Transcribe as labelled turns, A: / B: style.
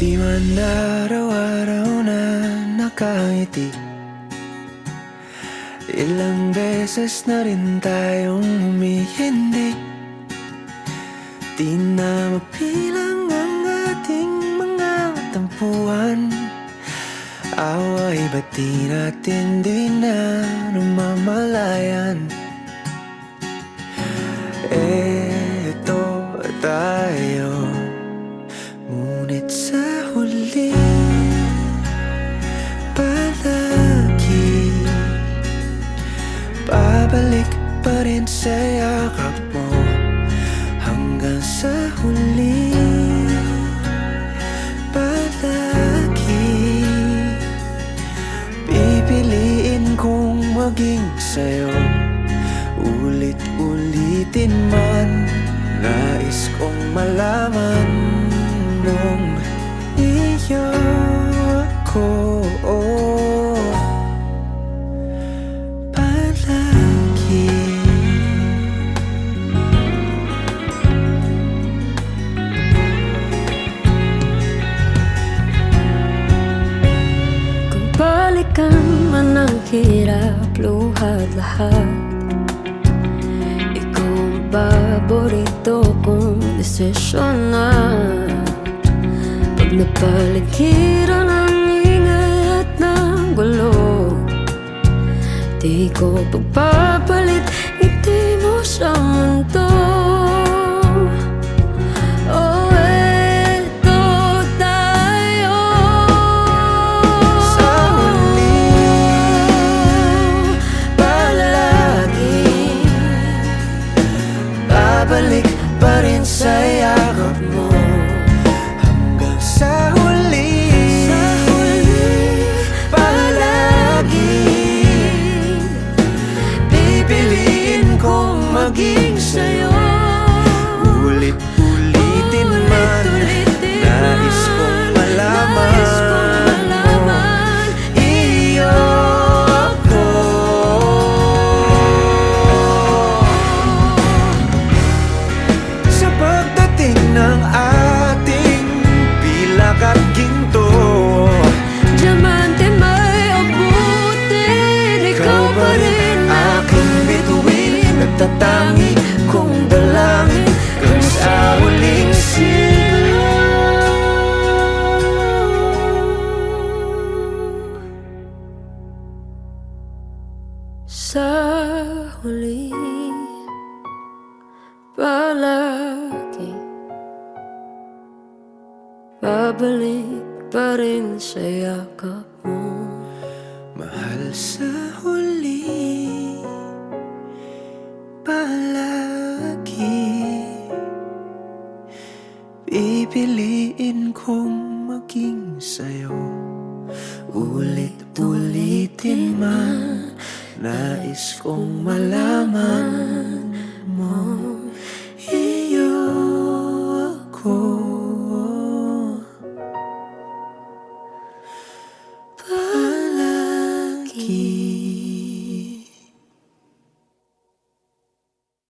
A: Di man araw-araw na nakangiti, ilang beses na rin tayong humihindi. Di na mapilang ang ating mga tampuhan. Away ba't di natin di na namamalayan? Eto tayo, ngunit sa huli palagi babalik pa rin sa yakap mo. Hanggang sa huli palagi pipiliin kong maging sa'yo. Ulit-ulitin man, nais kong malaman mong iyo ako palagi.
B: Kung balikan man ang hirap, luhat lahat, paborito kong desisyon na. Pag napaligiran ang ingay at ng gulo, di ko pagpapalit ngiti mo sa mundo. Oh, eto tayo
A: sa huli palagi babalik pa rin sa yakap mo. Hanggang sa huli palagi pipiliin kong maging sa'yo. Ulit-ulitin man, nais kong malaman iyo ako. Sa pagdating ng ating pilak at ginto,
B: diamante may abutin, ikaw pa rin
A: aking bituin. Nagtatangi kong dalangin kang sa huling siglo.
B: sa huli palagi babalik pa rin sa yakap mo.
A: Mahal, sa huli palagi pipiliin kong maging sa'yo. Ulit-ulitin man, nais kong malaman